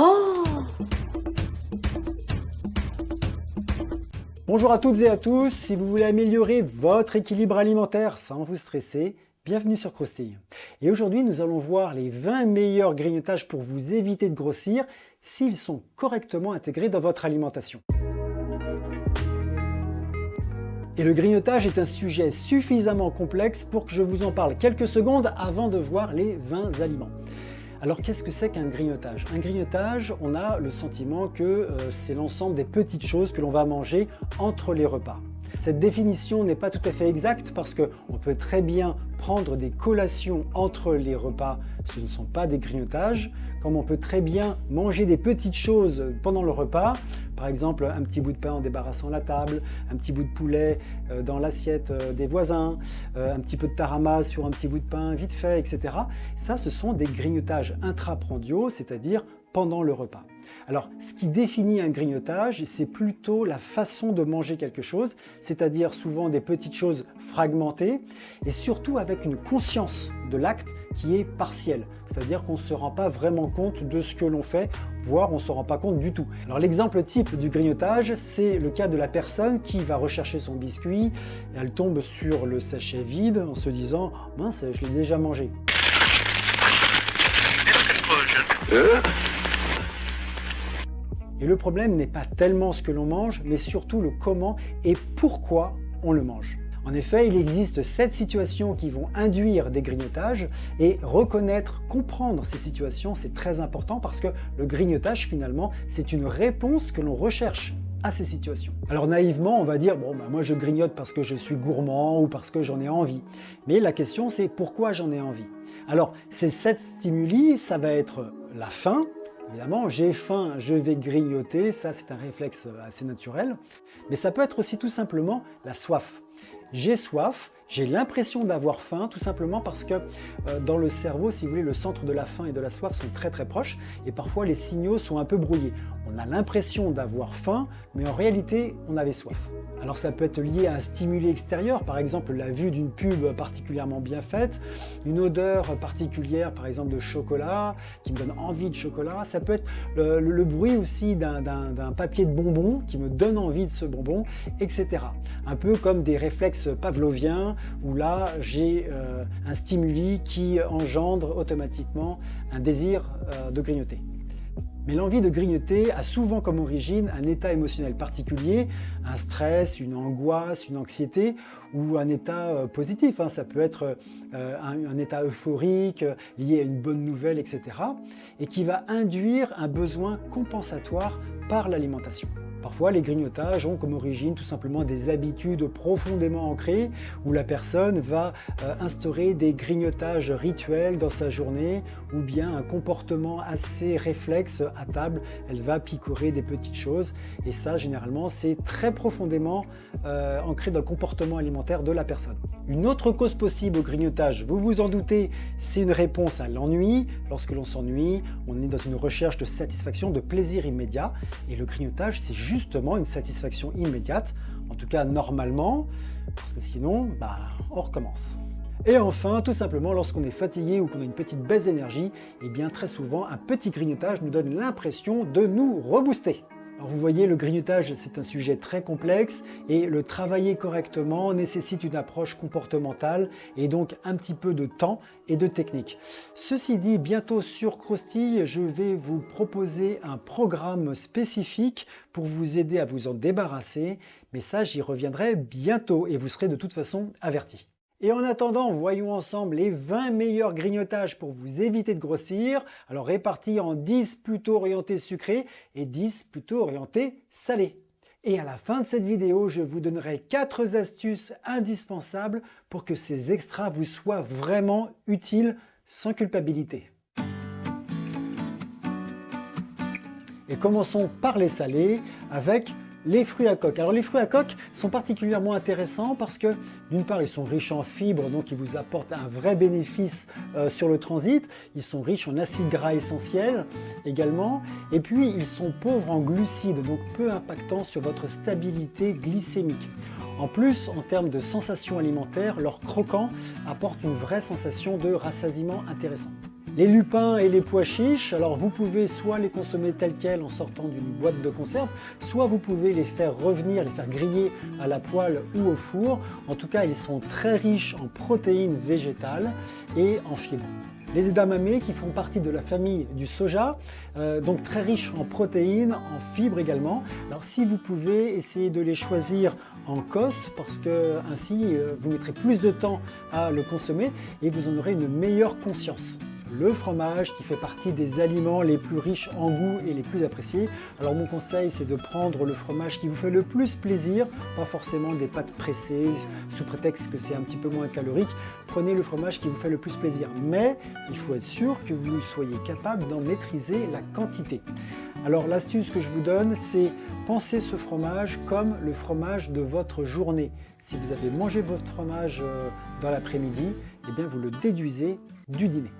Oh! Bonjour à toutes et à tous, si vous voulez améliorer votre équilibre alimentaire sans vous stresser, bienvenue sur Croustille. Et aujourd'hui, nous allons voir les 20 meilleurs grignotages pour vous éviter de grossir s'ils sont correctement intégrés dans votre alimentation. Et le grignotage est un sujet suffisamment complexe pour que je vous en parle quelques secondes avant de voir les 20 aliments. Alors qu'est-ce que c'est qu'un grignotage? Un grignotage, on a le sentiment que c'est l'ensemble des petites choses que l'on va manger entre les repas. Cette définition n'est pas tout à fait exacte parce qu'on peut très bien prendre des collations entre les repas, ce ne sont pas des grignotages, comme on peut très bien manger des petites choses pendant le repas, par exemple un petit bout de pain en débarrassant la table, un petit bout de poulet dans l'assiette des voisins, un petit peu de tarama sur un petit bout de pain vite fait, etc. Ça, ce sont des grignotages intraprandiaux, c'est-à-dire pendant le repas. Alors, ce qui définit un grignotage, c'est plutôt la façon de manger quelque chose, c'est-à-dire souvent des petites choses fragmentées et surtout avec une conscience de l'acte qui est partielle, c'est-à-dire qu'on ne se rend pas vraiment compte de ce que l'on fait, voire on ne se rend pas compte du tout. Alors l'exemple type du grignotage, c'est le cas de la personne qui va rechercher son biscuit, et elle tombe sur le sachet vide en se disant « mince, je l'ai déjà mangé ». Et le problème n'est pas tellement ce que l'on mange, mais surtout le comment et pourquoi on le mange. En effet, il existe 7 situations qui vont induire des grignotages et reconnaître, comprendre ces situations, c'est très important parce que le grignotage, finalement, c'est une réponse que l'on recherche à ces situations. Alors naïvement, on va dire, bon, moi je grignote parce que je suis gourmand ou parce que j'en ai envie. Mais la question, c'est pourquoi j'en ai envie. Alors, ces 7 stimuli, ça va être la faim. Évidemment, j'ai faim, je vais grignoter, ça c'est un réflexe assez naturel. Mais ça peut être aussi tout simplement la soif. J'ai soif, j'ai l'impression d'avoir faim, tout simplement parce que dans le cerveau, si vous voulez, le centre de la faim et de la soif sont très très proches et parfois les signaux sont un peu brouillés. On a l'impression d'avoir faim, mais en réalité, on avait soif. Alors ça peut être lié à un stimuli extérieur, par exemple la vue d'une pub particulièrement bien faite, une odeur particulière, par exemple de chocolat, qui me donne envie de chocolat. Ça peut être le bruit aussi d'un papier de bonbon qui me donne envie de ce bonbon, etc. Un peu comme des réflexes pavloviens, où là j'ai un stimuli qui engendre automatiquement un désir de grignoter. Mais l'envie de grignoter a souvent comme origine un état émotionnel particulier, un stress, une angoisse, une anxiété ou un état positif. Ça peut être un état euphorique lié à une bonne nouvelle, etc. et qui va induire un besoin compensatoire par l'alimentation. Parfois, les grignotages ont comme origine tout simplement des habitudes profondément ancrées où la personne va instaurer des grignotages rituels dans sa journée ou bien un comportement assez réflexe à table. Elle va picorer des petites choses et ça, généralement, c'est très profondément ancré dans le comportement alimentaire de la personne. Une autre cause possible au grignotage, vous vous en doutez, c'est une réponse à l'ennui. Lorsque l'on s'ennuie, on est dans une recherche de satisfaction, de plaisir immédiat et le grignotage, c'est justement une satisfaction immédiate, en tout cas normalement, parce que sinon, on recommence. Et enfin, tout simplement, lorsqu'on est fatigué ou qu'on a une petite baisse d'énergie, eh bien très souvent, un petit grignotage nous donne l'impression de nous rebooster. Alors vous voyez, le grignotage, c'est un sujet très complexe et le travailler correctement nécessite une approche comportementale et donc un petit peu de temps et de technique. Ceci dit, bientôt sur Croustille, je vais vous proposer un programme spécifique pour vous aider à vous en débarrasser, mais ça, j'y reviendrai bientôt et vous serez de toute façon avertis. Et en attendant, voyons ensemble les 20 meilleurs grignotages pour vous éviter de grossir, alors répartis en 10 plutôt orientés sucrés et 10 plutôt orientés salés. Et à la fin de cette vidéo, je vous donnerai 4 astuces indispensables pour que ces extras vous soient vraiment utiles sans culpabilité. Et commençons par les salés avec les fruits à coque. Alors les fruits à coque sont particulièrement intéressants parce que d'une part ils sont riches en fibres, donc ils vous apportent un vrai bénéfice sur le transit. Ils sont riches en acides gras essentiels également. Et puis ils sont pauvres en glucides, donc peu impactants sur votre stabilité glycémique. En plus, en termes de sensations alimentaires, leur croquant apporte une vraie sensation de rassasiement intéressant. Les lupins et les pois chiches, alors vous pouvez soit les consommer tels quels en sortant d'une boîte de conserve, soit vous pouvez les faire revenir, les faire griller à la poêle ou au four. En tout cas, ils sont très riches en protéines végétales et en fibres. Les edamame qui font partie de la famille du soja, donc très riches en protéines, en fibres également. Alors si vous pouvez essayer de les choisir en cosse, parce que ainsi vous mettrez plus de temps à le consommer et vous en aurez une meilleure conscience. Le fromage qui fait partie des aliments les plus riches en goût et les plus appréciés. Alors mon conseil, c'est de prendre le fromage qui vous fait le plus plaisir, pas forcément des pâtes pressées sous prétexte que c'est un petit peu moins calorique. Prenez le fromage qui vous fait le plus plaisir, mais il faut être sûr que vous soyez capable d'en maîtriser la quantité. Alors l'astuce que je vous donne, c'est penser ce fromage comme le fromage de votre journée. Si vous avez mangé votre fromage dans l'après-midi, eh bien vous le déduisez du dîner.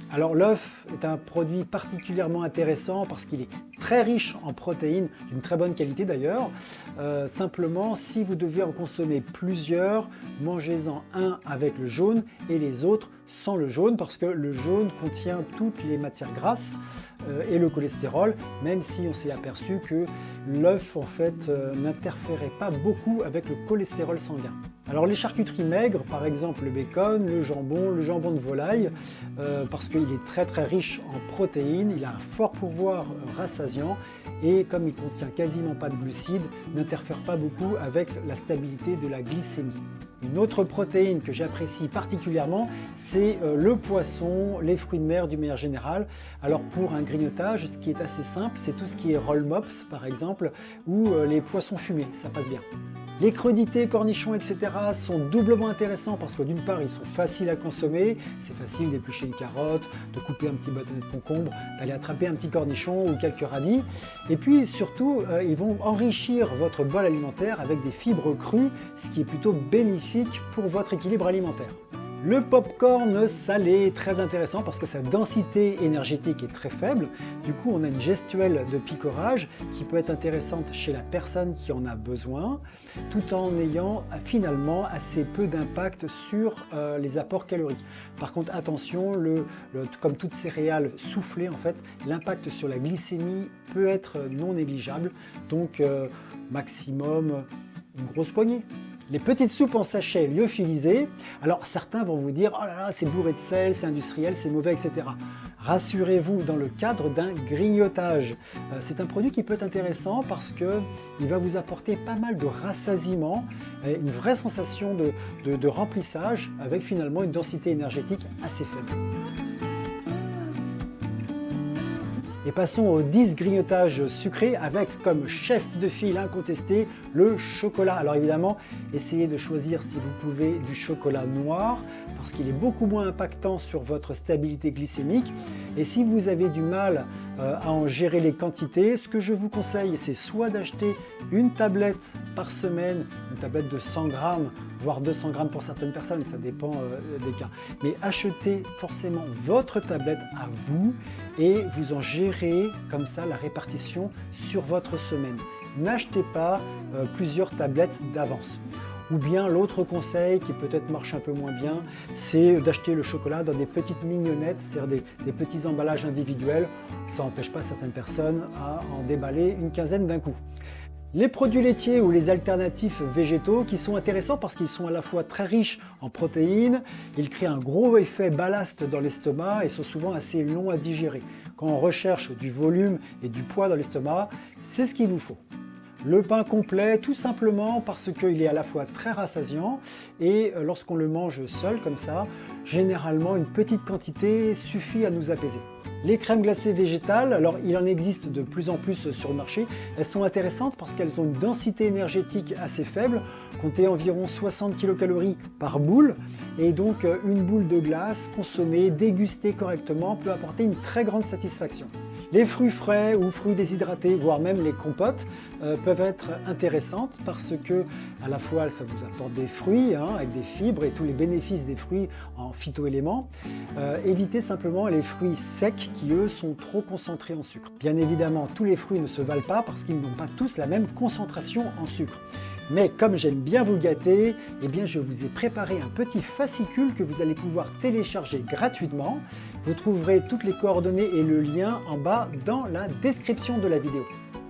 Alors l'œuf est un produit particulièrement intéressant parce qu'il est très riche en protéines, d'une très bonne qualité d'ailleurs. Simplement, si vous devez en consommer plusieurs, mangez-en un avec le jaune et les autres sans le jaune, parce que le jaune contient toutes les matières grasses et le cholestérol, même si on s'est aperçu que l'œuf en fait n'interférait pas beaucoup avec le cholestérol sanguin. Alors les charcuteries maigres, par exemple le bacon, le jambon de volaille, parce qu'il est très riche en protéines, il a un fort pouvoir rassasiant et comme il contient quasiment pas de glucides, n'interfère pas beaucoup avec la stabilité de la glycémie. Une autre protéine que j'apprécie particulièrement, c'est le poisson, les fruits de mer d'une manière générale. Alors pour un grignotage, ce qui est assez simple, c'est tout ce qui est roll mops par exemple, ou les poissons fumés, ça passe bien. Les crudités, cornichons, etc. sont doublement intéressants parce que d'une part, ils sont faciles à consommer. C'est facile d'éplucher une carotte, de couper un petit bâtonnet de concombre, d'aller attraper un petit cornichon ou quelques radis. Et puis surtout, ils vont enrichir votre bol alimentaire avec des fibres crues, ce qui est plutôt bénéfique pour votre équilibre alimentaire. Le pop-corn salé est très intéressant parce que sa densité énergétique est très faible. Du coup, on a une gestuelle de picorage qui peut être intéressante chez la personne qui en a besoin, tout en ayant finalement assez peu d'impact sur les apports caloriques. Par contre, attention, comme toute céréale soufflée, en fait, l'impact sur la glycémie peut être non négligeable. Donc, maximum une grosse poignée. Les petites soupes en sachet lyophilisées, alors certains vont vous dire « Oh là là, c'est bourré de sel, c'est industriel, c'est mauvais, etc. » Rassurez-vous, dans le cadre d'un grignotage, c'est un produit qui peut être intéressant parce qu'il va vous apporter pas mal de rassasiement, une vraie sensation de remplissage avec finalement une densité énergétique assez faible. Et passons au 10 grignotages sucrés avec comme chef de file incontesté le chocolat. Alors évidemment, essayez de choisir si vous pouvez du chocolat noir parce qu'il est beaucoup moins impactant sur votre stabilité glycémique. Et si vous avez du mal à en gérer les quantités, ce que je vous conseille, c'est soit d'acheter une tablette par semaine, une tablette de 100 grammes, voire 200 grammes pour certaines personnes, ça dépend des cas. Mais achetez forcément votre tablette à vous et vous en gérez comme ça la répartition sur votre semaine. N'achetez pas plusieurs tablettes d'avance. Ou bien l'autre conseil qui peut-être marche un peu moins bien, c'est d'acheter le chocolat dans des petites mignonnettes, c'est-à-dire des petits emballages individuels. Ça n'empêche pas certaines personnes à en déballer une quinzaine d'un coup. Les produits laitiers ou les alternatifs végétaux qui sont intéressants parce qu'ils sont à la fois très riches en protéines, ils créent un gros effet ballast dans l'estomac et sont souvent assez longs à digérer. Quand on recherche du volume et du poids dans l'estomac, c'est ce qu'il vous faut. Le pain complet, tout simplement parce qu'il est à la fois très rassasiant et lorsqu'on le mange seul comme ça, généralement une petite quantité suffit à nous apaiser. Les crèmes glacées végétales, alors il en existe de plus en plus sur le marché, elles sont intéressantes parce qu'elles ont une densité énergétique assez faible, comptez environ 60 kcal par boule, et donc une boule de glace consommée, dégustée correctement peut apporter une très grande satisfaction. Les fruits frais ou fruits déshydratés, voire même les compotes, peuvent être intéressantes parce que à la fois ça vous apporte des fruits avec des fibres et tous les bénéfices des fruits en phytoéléments. Évitez simplement les fruits secs qui eux sont trop concentrés en sucre. Bien évidemment, tous les fruits ne se valent pas parce qu'ils n'ont pas tous la même concentration en sucre. Mais comme j'aime bien vous gâter, eh bien je vous ai préparé un petit fascicule que vous allez pouvoir télécharger gratuitement. Vous trouverez toutes les coordonnées et le lien en bas dans la description de la vidéo.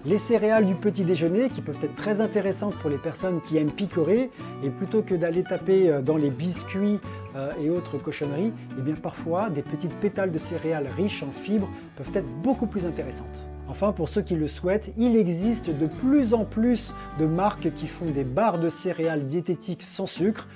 Les céréales du petit déjeuner qui peuvent être très intéressantes pour les personnes qui aiment picorer, et plutôt que d'aller taper dans les biscuits et autres cochonneries, et bien parfois des petites pétales de céréales riches en fibres peuvent être beaucoup plus intéressantes. Enfin, pour ceux qui le souhaitent, il existe de plus en plus de marques qui font des barres de céréales diététiques sans sucre.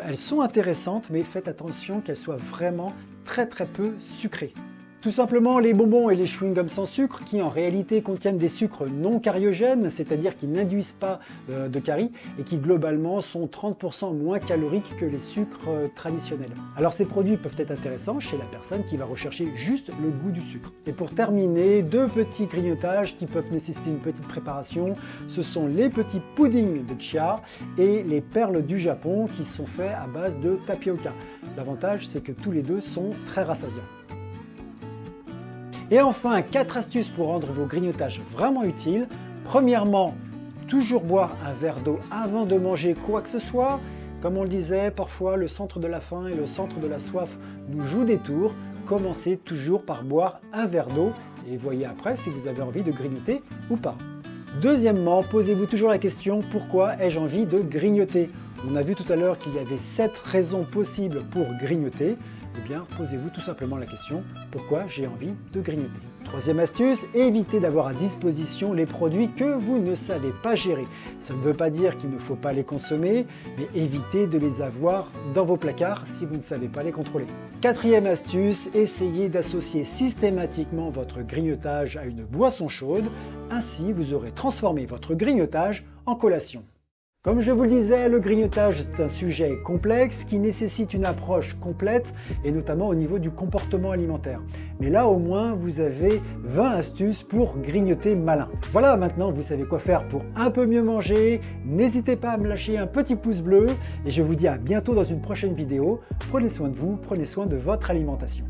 Elles sont intéressantes, mais faites attention qu'elles soient vraiment très peu sucrées. Tout simplement les bonbons et les chewing-gums sans sucre qui en réalité contiennent des sucres non cariogènes, c'est-à-dire qui n'induisent pas de caries et qui globalement sont 30% moins caloriques que les sucres traditionnels. Alors ces produits peuvent être intéressants chez la personne qui va rechercher juste le goût du sucre. Et pour terminer, deux petits grignotages qui peuvent nécessiter une petite préparation, ce sont les petits puddings de chia et les perles du Japon qui sont faits à base de tapioca. L'avantage c'est que tous les deux sont très rassasiants. Et enfin, 4 astuces pour rendre vos grignotages vraiment utiles. Premièrement, toujours boire un verre d'eau avant de manger quoi que ce soit. Comme on le disait, parfois le centre de la faim et le centre de la soif nous jouent des tours. Commencez toujours par boire un verre d'eau et voyez après si vous avez envie de grignoter ou pas. Deuxièmement, posez-vous toujours la question « Pourquoi ai-je envie de grignoter ?» On a vu tout à l'heure qu'il y avait 7 raisons possibles pour grignoter. Eh bien, posez-vous tout simplement la question « Pourquoi j'ai envie de grignoter ?» Troisième astuce, évitez d'avoir à disposition les produits que vous ne savez pas gérer. Ça ne veut pas dire qu'il ne faut pas les consommer, mais évitez de les avoir dans vos placards si vous ne savez pas les contrôler. Quatrième astuce, essayez d'associer systématiquement votre grignotage à une boisson chaude. Ainsi, vous aurez transformé votre grignotage en collation. Comme je vous le disais, le grignotage c'est un sujet complexe qui nécessite une approche complète et notamment au niveau du comportement alimentaire. Mais là au moins vous avez 20 astuces pour grignoter malin. Voilà, maintenant vous savez quoi faire pour un peu mieux manger. N'hésitez pas à me lâcher un petit pouce bleu et je vous dis à bientôt dans une prochaine vidéo. Prenez soin de vous, prenez soin de votre alimentation.